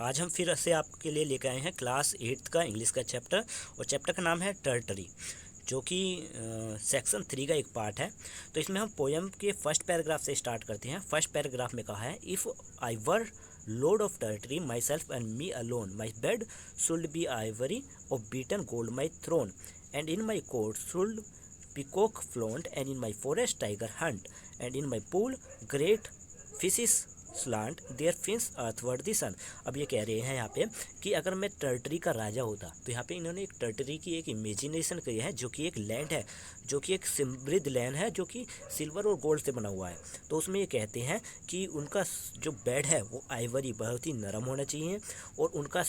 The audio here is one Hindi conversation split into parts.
आज हम फिर से आपके लिए लेकर आए हैं क्लास 8 का इंग्लिश का चैप्टर, और चैप्टर का नाम है टर्टरी, जो कि सेक्शन 3 का एक पार्ट है। तो इसमें हम पोएम के फर्स्ट पैराग्राफ से स्टार्ट करते हैं। फर्स्ट पैराग्राफ में कहा है, if I were lord of Tartary my self and me alone, my bed should be ivory of beaten gold my throne, and in my court should peacock flaunt, and in my forest tiger hunt, and in my pool great fishes slant their fins earthward the sun। अब ये कह रहे हैं यहाँ पे कि अगर मैं टर्टरी का राजा होता, तो यहाँ पे इन्होंने एक टर्टरी की एक इमेजिनेशन की है, जो कि एक लैंड है, जो कि एक समृद्ध लैंड है, जो कि सिल्वर और गोल्ड से बना हुआ है। तो उसमें ये कहते हैं कि उनका जो बेड है वो आइवरी बहुत ही नरम होना चाहिए, और उनका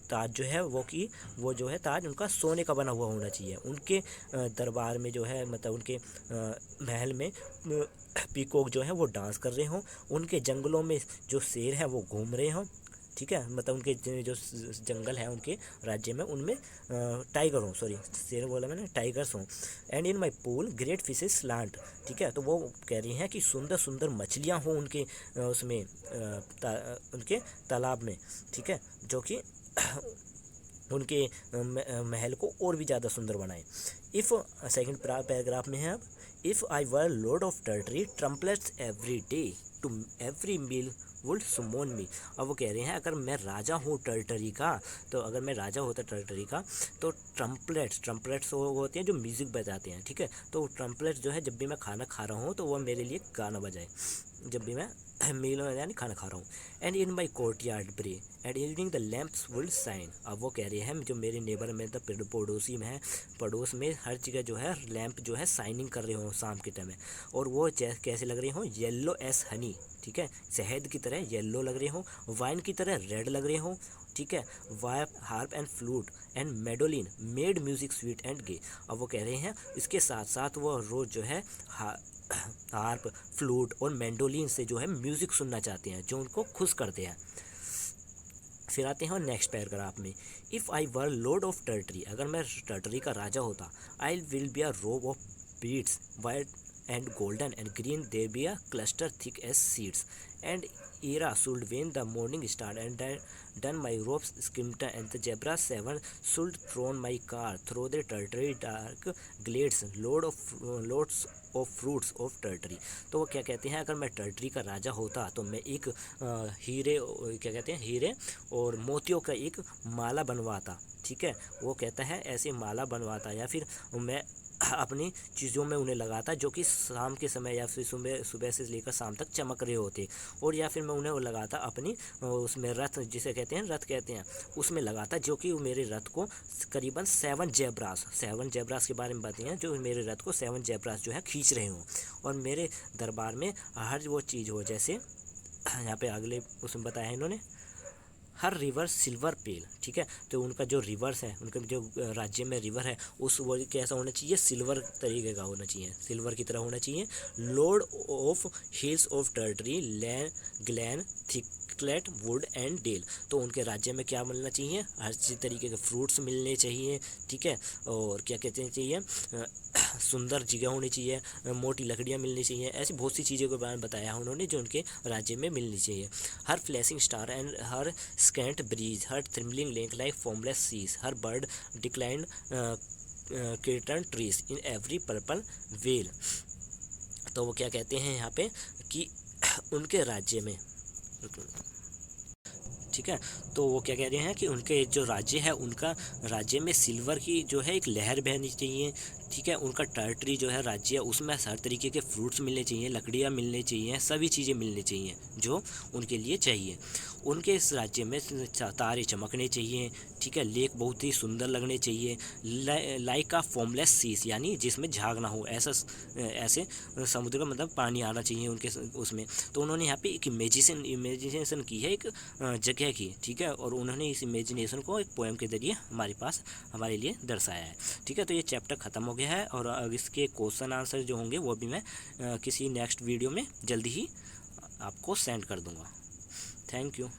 ताज जो है वो जो है ताज उनका सोने का बना हुआ होना चाहिए। उनके दरबार में जो है, मतलब उनके महल में पीकॉक जो है वो डांस कर रहे हों, उनके जंगलों में जो शेर हैं वो घूम रहे हों, ठीक है, मतलब उनके जो जंगल हैं उनके राज्य में, उनमें टाइगर हों, सॉरी शेर बोला मैंने, टाइगर्स हों। And in my pool great fishes slant, ठीक है, तो वो कह रही हैं कि सुंदर सुंदर मछलियाँ हों उनके उसमें उनके तालाब में, ठीक है, जो कि उनके महल को और भी ज़्यादा सुंदर बनाए। इफ़ सेकंड पैराग्राफ में है, अब if I were lord of Tartary trumpeters every day to every meal would summon me. अब वो कह रहे हैं, अगर मैं राजा हूँ टर्टरी का, तो अगर मैं राजा होता टर्टरी का, तो ट्रम्पलेट्स वो होते हैं जो म्यूज़िक बजाते हैं, ठीक है, तो ट्रम्पलेट्स जो है, जब भी मैं खाना खा रहा हूँ तो वह मेरे लिए गाना बजाए, जब भी मैं मील यानी खाना खा रहा हूँ। And in my courtyard bray at evening the lamps will shine. अब वो कह रहे हैं, जो मेरे नेबर में, मतलब पड़ोसी में है, पड़ोस में हर जगह जो है लैम्प जो है शाइनिंग कर रहे हों शाम के टाइम में, और वो कैसे लग रहे हों, येल्लो एस हनी, ठीक है, शहद की तरह येल्लो लग रहे हों, वाइन की तरह रेड लग रहे हों, ठीक है, while harp and flute and mandolin made music sweet and gay. अब वो कह रहे हैं, इसके साथ साथ वो रोज़ जो है हार्प, फ्लूट और मैंडोलिन से जो है म्यूज़िक सुनना चाहते हैं, जो उनको खुश करते हैं। फिर आते हैं नेक्स्ट पैराग्राफ में, if I were lord of Tartary, अगर मैं टर्टरी का राजा होता, I will be a robe of beads white and golden and green, there be a cluster thick as seeds, and era should win the morning star, and done my ropes skimter, and the zebra seven should thrown my car through the turtry dark glades, loads of fruits of turtry। तो वो क्या कहते हैं, अगर मैं टर्टरी का राजा होता तो मैं एक क्या कहते हैं, हीरे और मोतियों का एक माला बनवाता, ठीक है, वो कहता है ऐसे माला बनवाता, या फिर मैं अपनी चीज़ों में उन्हें लगाता, जो कि शाम के समय या फिर सुबह से लेकर शाम तक चमक रहे होते, और या फिर मैं उन्हें लगाता अपनी उसमें रथ, जिसे कहते हैं रथ कहते हैं, उसमें लगाता, जो कि मेरे रथ को करीबन 7 जेब्रास के बारे में बताइए, जो मेरे रथ को 7 जेब्रास जो है खींच रहे हों, और मेरे दरबार में हर वो चीज़ हो, जैसे यहाँ पे अगले उसमें बताया है इन्होंने, हर रिवर सिल्वर पेल, ठीक है, तो उनका जो रिवर्स है, उनका जो राज्य में रिवर है, उस वो कैसा होना चाहिए, सिल्वर तरीके का होना चाहिए, सिल्वर की तरह होना चाहिए। Lord of hills of Tartary glen thicket wood and dell, तो उनके राज्य में क्या मिलना चाहिए, हर चीज़ तरीके के फ्रूट्स मिलने चाहिए, ठीक है, और क्या कहते हैं चाहिए, सुंदर जगह होनी चाहिए, मोटी लकड़ियाँ मिलनी चाहिए, ऐसी बहुत सी चीज़ों के बारे में बताया उन्होंने जो उनके राज्य में मिलनी चाहिए। हर फ्लैशिंग स्टार एंड हर स्कैंट ब्रीज, हर trembling lake like formless seas, हर bird declined curtain trees in every purple vale. तो वो क्या कहते हैं यहाँ पे कि उनके राज्य में, ठीक है, तो वो क्या कह रहे हैं कि उनके जो राज्य है, उनका राज्य में सिल्वर की जो है एक लहर बहनी चाहिए, ठीक है, उनका टर्टरी जो है राज्य है, उसमें हर तरीके के फ्रूट्स मिलने चाहिए, लकड़ियाँ मिलने चाहिए, सभी चीज़ें मिलनी चाहिए जो उनके लिए चाहिए। उनके इस राज्य में तारे चमकने चाहिए, ठीक है, लेक बहुत ही सुंदर लगने चाहिए, लाइक का फॉर्मलेस सीस, यानी जिसमें झाग ना हो, ऐसे समुद्र का मतलब पानी आना चाहिए उनके उसमें। तो उन्होंने यहाँ पे एक इमेजिनेशन की है, एक जगह की, ठीक है, और उन्होंने इस इमेजिनेशन को एक पोएम के जरिए हमारे लिए दर्शाया है, ठीक है। तो ये चैप्टर ख़त्म हो गया है, और इसके क्वेश्चन आंसर जो होंगे वो भी मैं किसी नेक्स्ट वीडियो में जल्दी ही आपको सेंड कर दूँगा। Thank you.